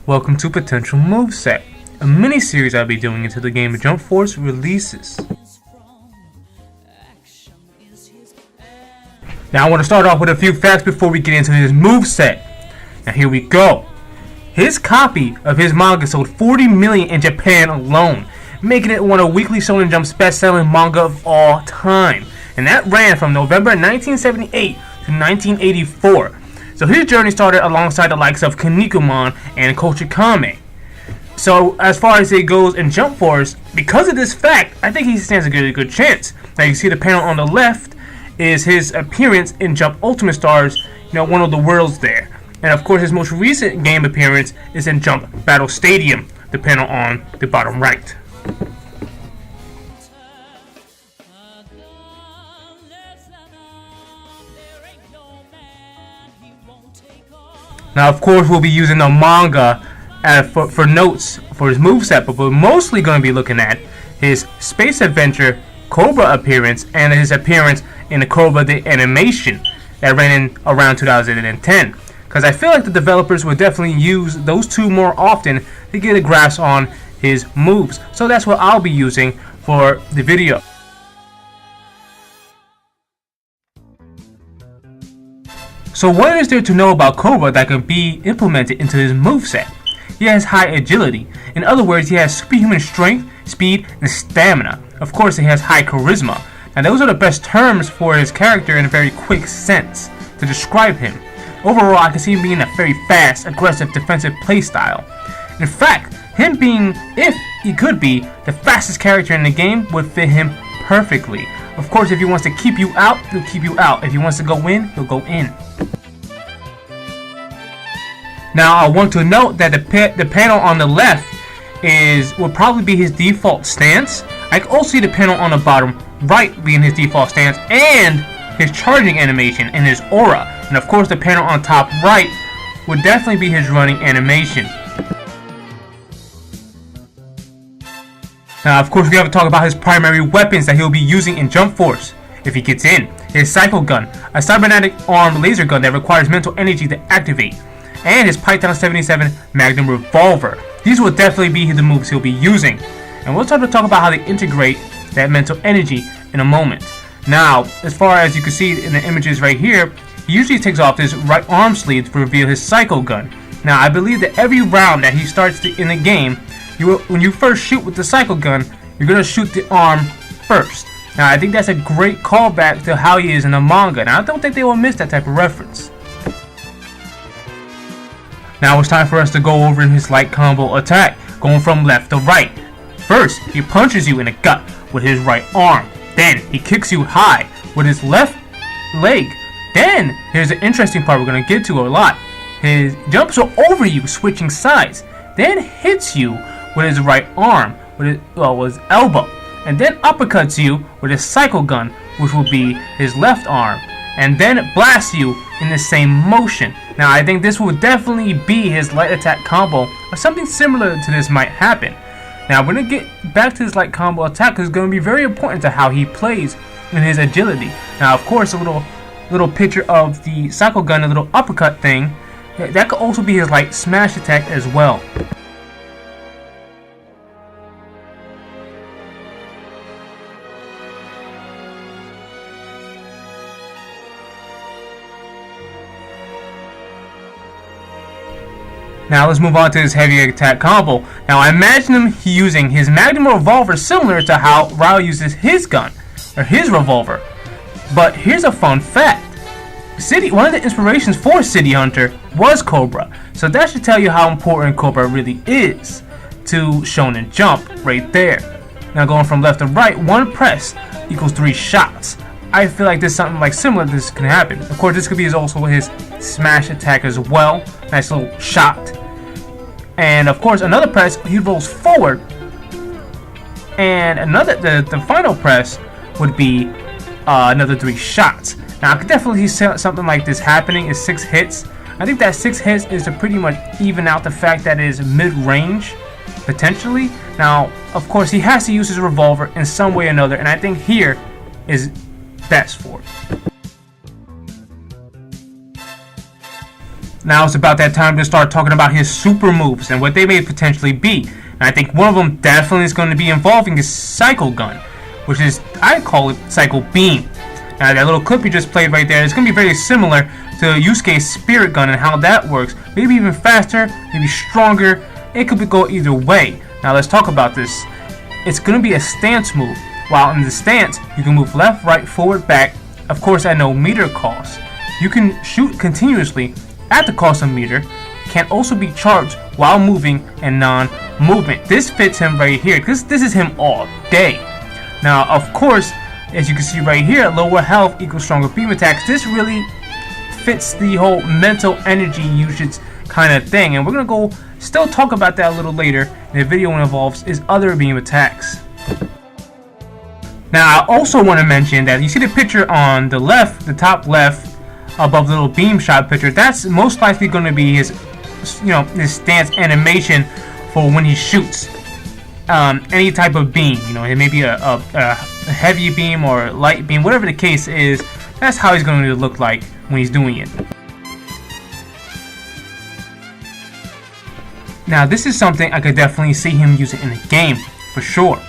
Welcome to Potential Moveset, a mini-series I'll be doing until the game Jump Force releases. Now I want to start off with a few facts before we get into his moveset. Now here we go. His copy of his manga sold 40 million in Japan alone, making it one of Weekly Shonen Jump's best-selling manga of all time. And that ran from November 1978 to 1984. So his journey started alongside the likes of Kinnikuman and Kochikame. So as far as it goes in Jump Force, because of this fact, I think he stands a good chance. Now you see the panel on the left is his appearance in Jump Ultimate Stars, one of the worlds there. And of course his most recent game appearance is in Jump Battle Stadium, the panel on the bottom right. Now, of course, we'll be using the manga for notes for his moveset, but we're mostly going to be looking at his Space Adventure Cobra appearance and his appearance in the Cobra the animation that ran in around 2010. Because I feel like the developers would definitely use those two more often to get a grasp on his moves. So that's what I'll be using for the video. So what is there to know about Cobra that can be implemented into his moveset? He has high agility. In other words, he has superhuman strength, speed, and stamina. Of course, he has high charisma. Now those are the best terms for his character in a very quick sense to describe him. Overall, I can see him being a very fast, aggressive, defensive playstyle. In fact, him being, if he could be, the fastest character in the game would fit him perfectly. Of course, if he wants to keep you out, he'll keep you out. If he wants to go in, he'll go in. Now, I want to note that the panel on the left will probably be his default stance. I can also see the panel on the bottom right being his default stance and his charging animation and his aura. And of course, the panel on top right would definitely be his running animation. Now, of course, we have to talk about his primary weapons that he'll be using in Jump Force if he gets in. His Psycho Gun, a cybernetic armed laser gun that requires mental energy to activate, and his Python 77 Magnum Revolver. These will definitely be the moves he'll be using. And we'll start to talk about how they integrate that mental energy in a moment. Now, as far as you can see in the images right here, he usually takes off his right arm sleeve to reveal his Psycho Gun. Now, I believe that every round that he starts in the game, when you first shoot with the Psycho Gun, you're going to shoot the arm first. Now, I think that's a great callback to how he is in the manga, and I don't think they will miss that type of reference. Now it's time for us to go over his light combo attack, going from left to right. First, he punches you in the gut with his right arm. Then, he kicks you high with his left leg. Then, here's the interesting part we're going to get to a lot. He jumps over you, switching sides. Then hits you with his right arm, with his elbow. And then uppercuts you with his Psycho Gun, which will be his left arm. And then blasts you in the same motion. Now I think this will definitely be his light attack combo, or something similar to this might happen. Now we're going to get back to his light combo attack because it's going to be very important to how he plays in his agility. Now of course a little picture of the Psycho Gun, a little uppercut thing, that could also be his light smash attack as well. Now let's move on to his heavy attack combo. Now I imagine him using his Magnum Revolver similar to how Rao uses his gun, or his revolver. But here's a fun fact. One of the inspirations for City Hunter was Cobra. So that should tell you how important Cobra really is to Shonen Jump right there. Now going from left to right, one press equals 3 shots. I feel like there's something like similar to this can happen. Of course, this could be also his smash attack as well. Nice little shot. And of course, another press, he rolls forward. And the final press would be another 3 shots. Now, I could definitely see something like this happening. Is 6 hits. I think that 6 hits is to pretty much even out the fact that it is mid-range, potentially. Now, of course, he has to use his revolver in some way or another, and I think here is best for it. Now it's about that time to start talking about his super moves and what they may potentially be. And I think one of them definitely is going to be involving his Psycho Gun, which is, I call it Psycho Beam. Now that little clip you just played right there is going to be very similar to Yusuke's Spirit Gun and how that works. Maybe even faster, maybe stronger. It could go either way. Now let's talk about this. It's going to be a stance move. While in the stance, you can move left, right, forward, back, of course at no meter cost. You can shoot continuously at the cost of meter, can also be charged while moving and non-movement. This fits him right here because this is him all day. Now, of course, as you can see right here, lower health equals stronger beam attacks. This really fits the whole mental energy usage kind of thing, and we're gonna go still talk about that a little later in the video when it involves his other beam attacks. Now, I also want to mention that you see the picture on the left, the top left, above the little beam shot picture. That's most likely going to be his, his stance animation for when he shoots any type of beam. It may be a heavy beam or a light beam, whatever the case is. That's how he's going to look like when he's doing it. Now, this is something I could definitely see him using in the game for sure.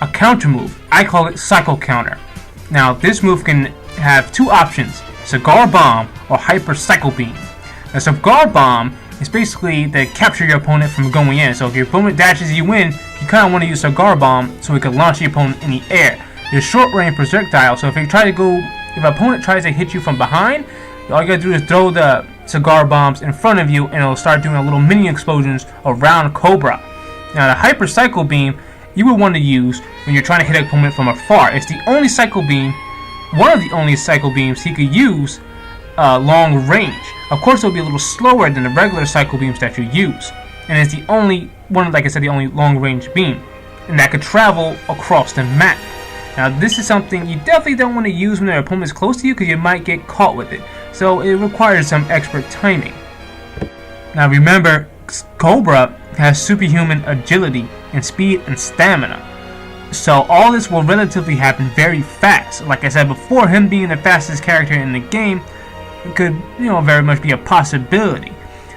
A counter move. I call it Psycho Counter. Now, this move can have two options: Cigar Bomb or Hyper Psycho Beam. The Cigar Bomb is basically to capture your opponent from going in. So if your opponent dashes you in, you kind of want to use Cigar Bomb so it can launch your opponent in the air. It's short range projectile, so if an opponent tries to hit you from behind, all you gotta do is throw the Cigar Bombs in front of you and it'll start doing a little mini explosions around Cobra. Now the Hyper Psycho Beam you would want to use when you're trying to hit an opponent from afar. It's the only Psycho Beam, one of the only Psycho Beams he could use long range. Of course, it'll be a little slower than the regular Psycho Beams that you use, and it's the only one, like I said, the only long range beam, and that could travel across the map. Now, this is something you definitely don't want to use when your opponent is close to you because you might get caught with it. So it requires some expert timing. Now, remember, Cobra has superhuman agility and speed and stamina. So all this will relatively happen very fast. Like I said before, him being the fastest character in the game could, very much be a possibility.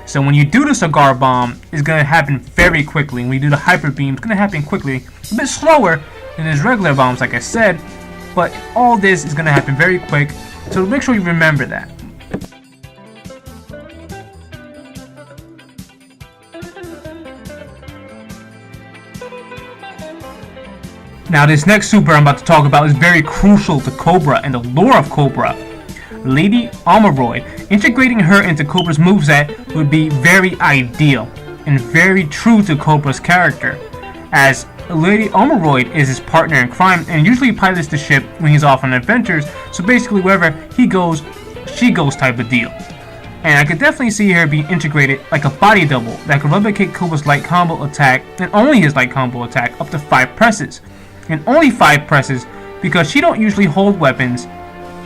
So when you do the Cigar Bomb, it's going to happen very quickly. When you do the Hyper Beam, it's going to happen quickly. A bit slower than his regular bombs, like I said, but all this is going to happen very quick. So make sure you remember that. Now this next super I'm about to talk about is very crucial to Cobra and the lore of Cobra. Lady Alma Roy. Integrating her into Cobra's moveset would be very ideal and very true to Cobra's character, as Lady Alma Roy is his partner in crime and usually pilots the ship when he's off on adventures, so basically wherever he goes, she goes type of deal. And I could definitely see her being integrated like a body double that could replicate Cobra's light combo attack and only his light combo attack up to 5 presses. And only 5 presses because she don't usually hold weapons.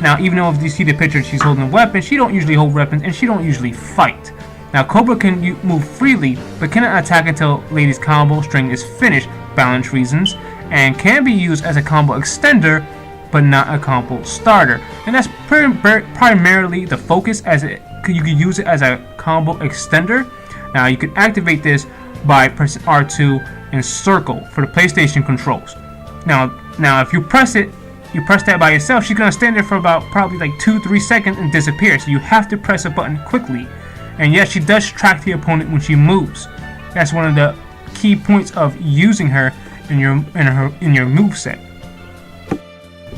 Now, even though if you see the picture she's holding a weapon, she don't usually hold weapons and she don't usually fight. Now, Cobra can move freely, but cannot attack until Lady's combo string is finished, balance reasons, and can be used as a combo extender, but not a combo starter. And that's primarily the focus, as you can use it as a combo extender. Now, you can activate this by pressing R2 and circle for the PlayStation controls. Now, if you press that by yourself, she's gonna stand there for about probably like 2-3 seconds and disappear. So you have to press a button quickly. And yes, she does track the opponent when she moves. That's one of the key points of using her in your moveset.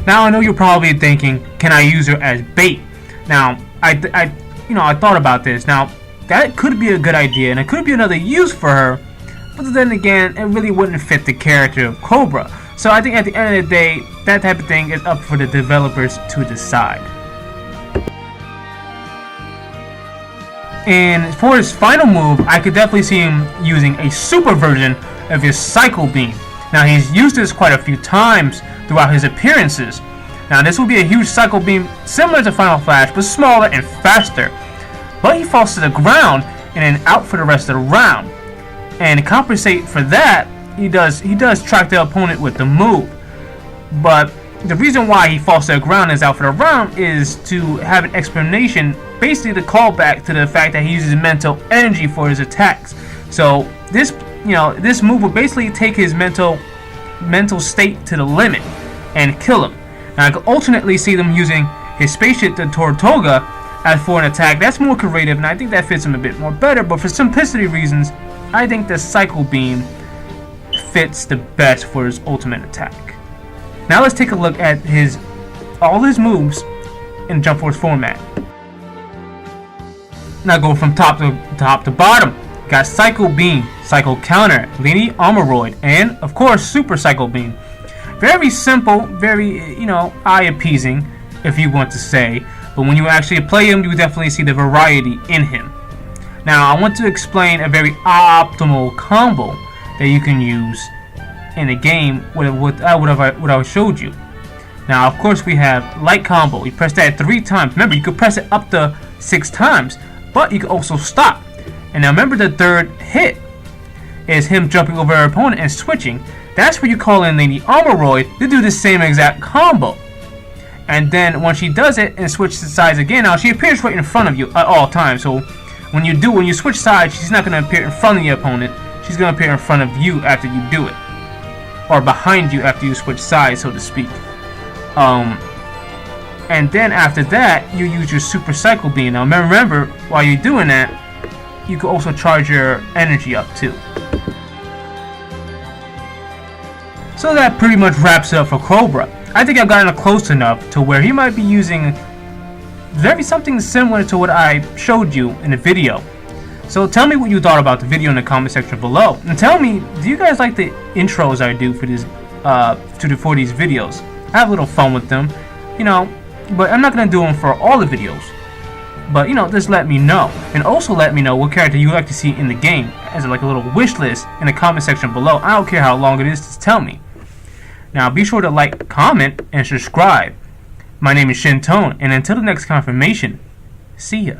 Now I know you're probably thinking, can I use her as bait? Now I thought about this. Now that could be a good idea, and it could be another use for her. But then again, it really wouldn't fit the character of Cobra. So I think at the end of the day, that type of thing is up for the developers to decide. And for his final move, I could definitely see him using a super version of his Psycho Beam. Now he's used this quite a few times throughout his appearances. Now this will be a huge Psycho Beam similar to Final Flash, but smaller and faster. But he falls to the ground and then out for the rest of the round. And to compensate for that, he does track the opponent with the move. But the reason why he falls to the ground and is out for the round is to have an explanation, basically to call back to the fact that he uses mental energy for his attacks. So this move will basically take his mental state to the limit and kill him. Now I could alternately see them using his spaceship, the Tortuga, as for an attack. That's more creative, and I think that fits him a bit more better. But for simplicity reasons, I think the Cycle Beam fits the best for his ultimate attack. Now let's take a look at all his moves in Jump Force format. Now go from top to bottom. Got Cycle Beam, Cycle Counter, Lady Alma Roy, and of course Super Cycle Beam. Very simple, very eye-appeasing, if you want to say. But when you actually play him, you definitely see the variety in him. Now I want to explain a very optimal combo that you can use in a game with what I showed you. Now of course we have light combo. You press that 3 times. Remember, you could press it up to 6 times, but you can also stop. And now remember, the third hit is him jumping over her opponent and switching. That's where you call in Lady Alma Roy to do the same exact combo. And then when she does it and switches sides again, now she appears right in front of you at all times. So when you switch sides, she's not going to appear in front of the opponent. She's going to appear in front of you after you do it, or behind you after you switch sides, so to speak. And then after that, you use your Super Cycle Beam. Now remember, while you're doing that, you can also charge your energy up too. So that pretty much wraps it up for Cobra. I think I've gotten close enough to where he might be using something similar to what I showed you in the video. So tell me what you thought about the video in the comment section below, and tell me, do you guys like the intros I do for these videos? I have a little fun with them, but I'm not gonna do them for all the videos. But just let me know, and also let me know what character you like to see in the game as like a little wish list in the comment section below. I don't care how long it is, just tell me. Now be sure to like, comment, and subscribe. My name is Shintone, and until the next confirmation, see ya.